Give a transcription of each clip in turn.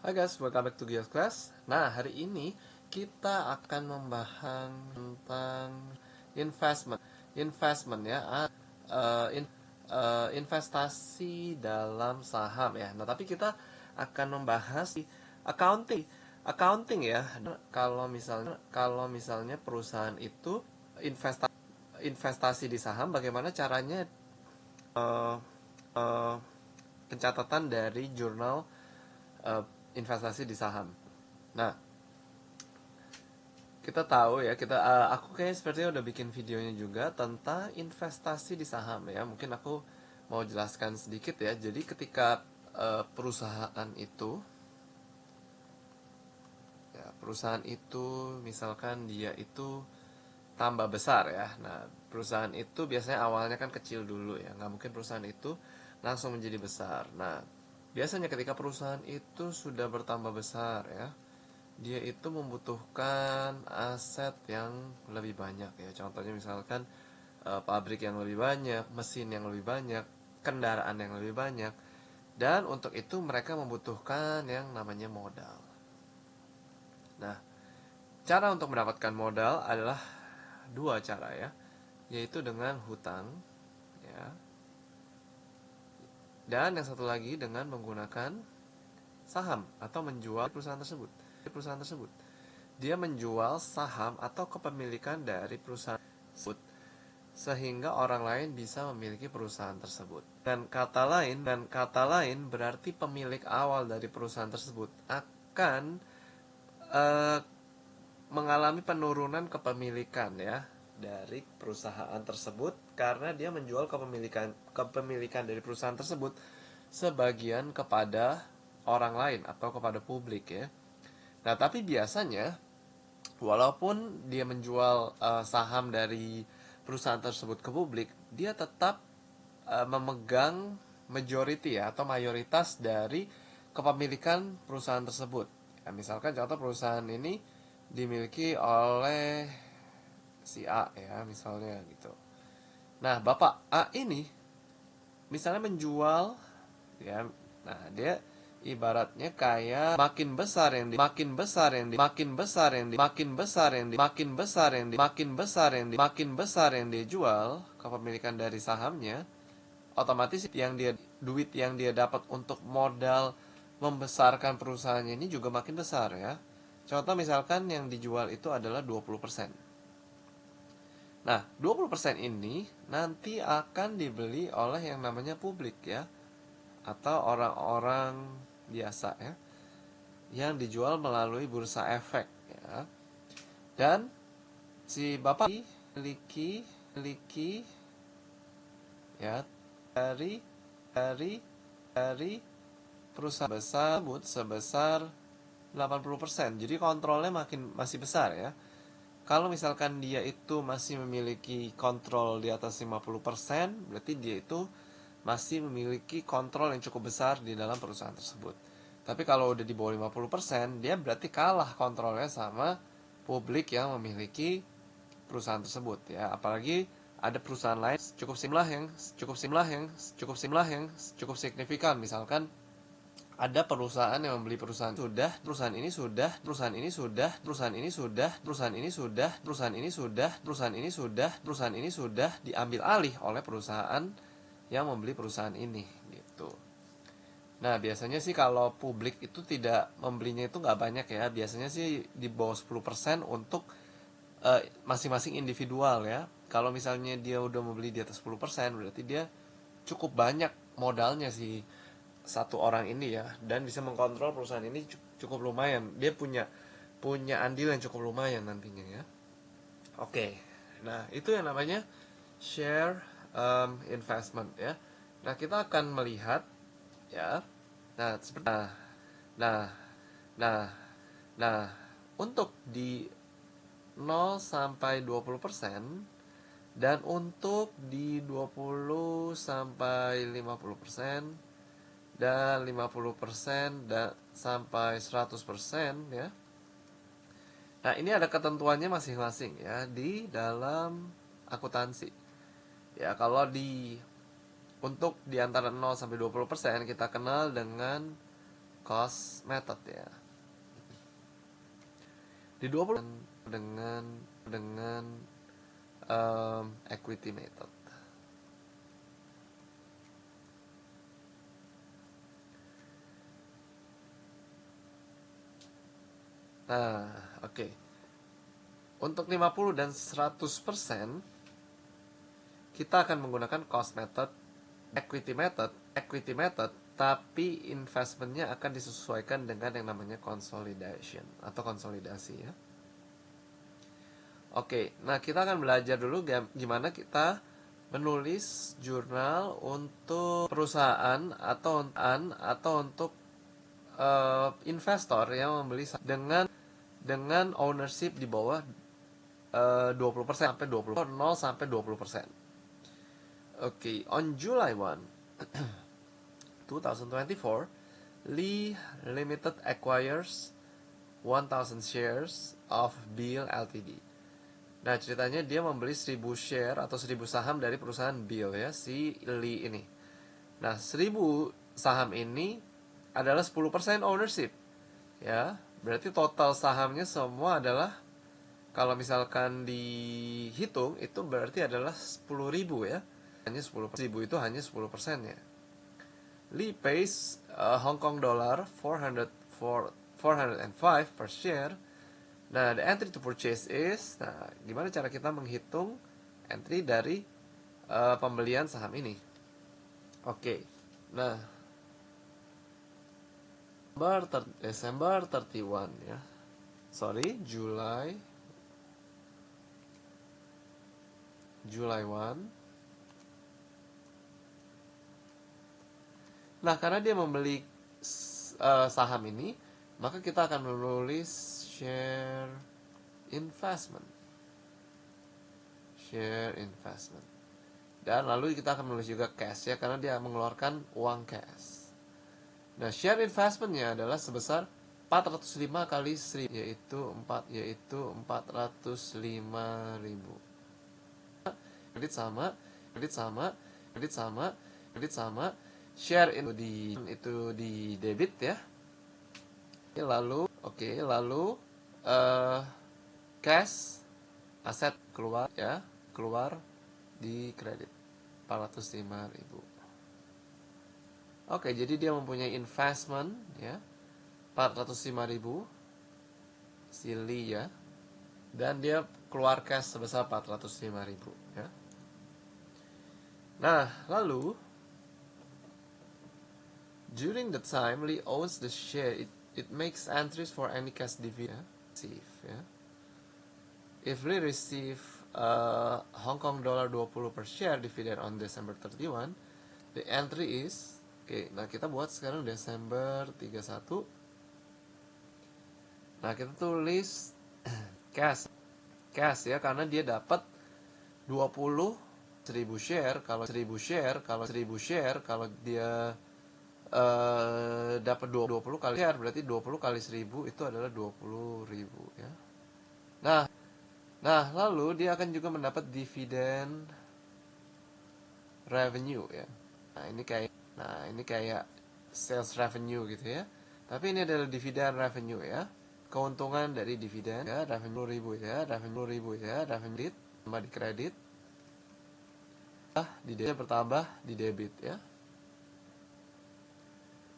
Hai guys, welcome back to Gios Class. Nah, hari ini kita akan membahas tentang investment. Investment ya, investasi dalam saham ya. Nah, tapi kita akan membahas accounting. Accounting ya. Kalau misalnya perusahaan itu investasi di saham, bagaimana caranya eh, eh, pencatatan dari jurnal eh, investasi di saham. Nah, kita tahu ya, aku kayak sepertinya udah bikin videonya juga tentang investasi di saham ya. Mungkin aku mau jelaskan sedikit ya. Jadi ketika perusahaan itu perusahaan itu misalkan dia itu tambah besar ya. Nah, perusahaan itu biasanya awalnya kan kecil dulu ya. Nggak mungkin perusahaan itu langsung menjadi besar. Nah, biasanya ketika perusahaan itu sudah bertambah besar ya, dia itu membutuhkan aset yang lebih banyak ya. Contohnya misalkan pabrik yang lebih banyak, mesin yang lebih banyak, kendaraan yang lebih banyak. Dan untuk itu mereka membutuhkan yang namanya modal. Nah, cara untuk mendapatkan modal adalah dua cara ya, yaitu dengan hutang ya, dan yang satu lagi dengan menggunakan saham atau menjual perusahaan tersebut. Dia menjual saham atau kepemilikan dari perusahaan tersebut sehingga orang lain bisa memiliki perusahaan tersebut. Dan kata lain berarti pemilik awal dari perusahaan tersebut akan eh, mengalami penurunan kepemilikan ya dari perusahaan tersebut karena dia menjual kepemilikan dari perusahaan tersebut sebagian kepada orang lain atau kepada publik ya. Nah, tapi biasanya walaupun dia menjual saham dari perusahaan tersebut ke publik, dia tetap memegang majority ya atau mayoritas dari kepemilikan perusahaan tersebut. Ya, misalkan contoh perusahaan ini dimiliki oleh si A ya misalnya gitu. Nah, Bapak A ini misalnya menjual ya. Nah, dia ibaratnya kayak makin besar yang di makin besar yang di makin besar yang di makin besar yang di makin besar yang di makin besar yang di makin besar yang dia jual kepemilikan dari sahamnya, otomatis duit yang dia dapat untuk modal membesarkan perusahaannya ini juga makin besar ya. Contoh misalkan yang dijual itu adalah 20%. Nah, 20% ini nanti akan dibeli oleh yang namanya publik ya, atau orang-orang biasa ya, yang dijual melalui bursa efek ya. Dan si bapak memiliki ya dari dari dari perusahaan besar sebesar 80%. Jadi kontrolnya masih besar ya. Kalau misalkan dia itu masih memiliki kontrol di atas 50%, berarti dia itu masih memiliki kontrol yang cukup besar di dalam perusahaan tersebut. Tapi kalau udah di bawah 50%, dia berarti kalah kontrolnya sama publik yang memiliki perusahaan tersebut ya. Apalagi ada perusahaan lain cukup signifikan. Misalkan ada perusahaan yang membeli perusahaan sudah perusahaan ini sudah perusahaan ini sudah perusahaan ini sudah perusahaan ini sudah perusahaan ini sudah perusahaan ini sudah perusahaan ini sudah diambil alih oleh perusahaan yang membeli perusahaan ini gitu. Nah, biasanya sih kalau publik itu tidak membelinya itu nggak banyak ya. Biasanya sih di bawah 10% untuk masing-masing individual ya. Kalau misalnya dia udah membeli di atas 10%, berarti dia cukup banyak modalnya sih satu orang ini ya, dan bisa mengkontrol perusahaan ini cukup lumayan. Dia punya punya andil yang cukup lumayan nantinya ya. Oke. Nah, itu yang namanya share investment ya. Nah, kita akan melihat ya. Nah, seperti nah, nah, nah, untuk di 0 sampai 20% dan untuk di 20 sampai 50% dan 50% dan sampai 100% ya. Nah, ini ada ketentuannya masing-masing ya di dalam akuntansi. Ya, kalau untuk di antara 0 sampai 20% kita kenal dengan cost method ya. Di 20 dengan equity method. Nah, oke. Untuk 50 dan 100% kita akan menggunakan cost method, equity method, tapi investmentnya akan disesuaikan dengan yang namanya consolidation atau konsolidasi ya. Oke, nah kita akan belajar dulu gimana kita menulis jurnal untuk perusahaan atau untuk investor yang membeli dengan ownership di bawah 20% sampai 20 0 sampai 20%. Oke, on July 1, 2024, Lee Limited acquires 1,000 shares of Bill Ltd. Nah, ceritanya dia membeli 1000 share atau 1000 saham dari perusahaan Bill ya, si Lee ini. Nah, 1000 saham ini adalah 10% ownership. Ya, berarti total sahamnya semua adalah, kalau misalkan dihitung itu berarti adalah 10.000 ya. Hanya 10.000 itu hanya 10% ya. Lee pays Hong Kong dollar 405 per share. Nah, the entry to purchase is, nah, gimana cara kita menghitung entry dari pembelian saham ini? Oke. Nah, Desember 31 ya. Sorry, July 1. Nah, karena dia membeli saham ini, maka kita akan menulis share investment. Dan lalu kita akan menulis juga cash ya, karena dia mengeluarkan uang cash. Nah, share investmentnya adalah sebesar 405 kali 1000, yaitu 405.000. Kredit sama share itu di debit ya. Lalu cash, aset keluar di kredit 405.000. Oke, jadi dia mempunyai investment ya 405.000 silly ya, dan dia keluar cash sebesar 405.000 ya. Nah, lalu during the time Lee owns the share, it makes entries for any cash dividend ya. If Lee receive Hong Kong dollar 20 per share dividend on December 31, the entry is, nah kita buat sekarang Desember 31. Nah, kita tulis cash ya, karena dia dapat 10.000 share. Kalau 1000 share kalau dia dapat 20 kali share, berarti 20 kali 1000 itu adalah 20.000 ya. Nah, lalu dia akan juga mendapat dividen revenue ya. Nah, ini kayak sales revenue gitu ya. Tapi ini adalah dividen revenue ya. Keuntungan dari dividen ya, revenue 1000 ya, revenue tambah di kredit. Bertambah di debit ya.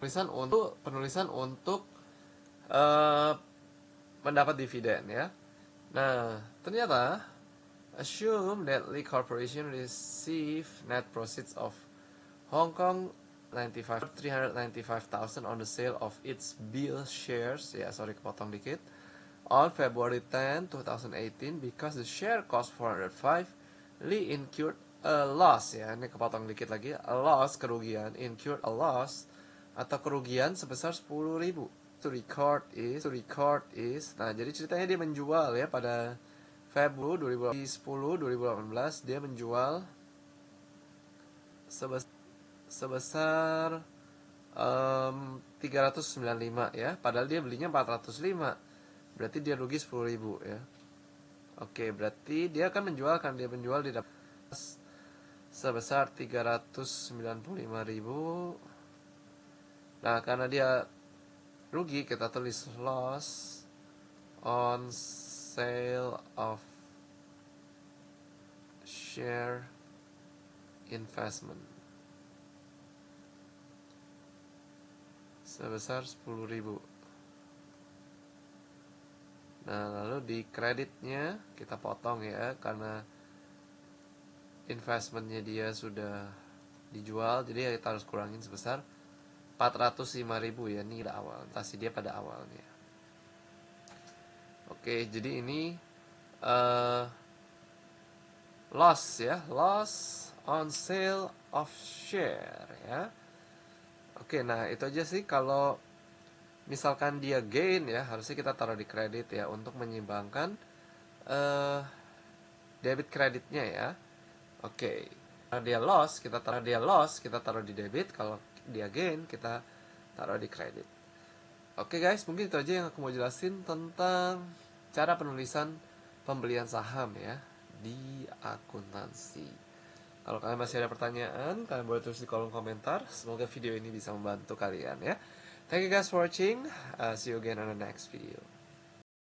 Penulisan untuk mendapat dividen ya. Nah, ternyata assume that Lee Corporation receive net proceeds of Hong Kong 395,000 on the sale of its Bill shares ya, sorry kepotong dikit, on February 10, 2018 because the share cost 405. Lee incurred a loss ya, ini kepotong dikit lagi, a loss, kerugian, incurred a loss atau kerugian sebesar 10.000. To record is, nah jadi ceritanya dia menjual ya pada Februari 2018 dia menjual sebesar 395 ya, padahal dia belinya 405, berarti dia rugi 10.000 ya. Oke, berarti dia menjual di sebesar 395.000. Nah, karena dia rugi kita tulis loss on sale of share investment sebesar 10.000. Nah, lalu di kreditnya kita potong ya, karena investmentnya dia sudah dijual, jadi kita harus kurangin sebesar 405.000 ya, ini pada awal, investasi dia pada awalnya. Oke, jadi ini loss ya, loss on sale of share ya. Oke, nah itu aja sih. Kalau misalkan dia gain ya, harusnya kita taruh di kredit ya, untuk menyeimbangkan debit kreditnya ya. Oke, kalau dia loss kita taruh di debit. Kalau dia gain kita taruh di kredit. Oke guys, mungkin itu aja yang aku mau jelasin tentang cara penulisan pembelian saham ya di akuntansi. Kalau kalian masih ada pertanyaan, kalian boleh tulis di kolom komentar. Semoga video ini bisa membantu kalian ya. Thank you guys for watching. See you again on the next video.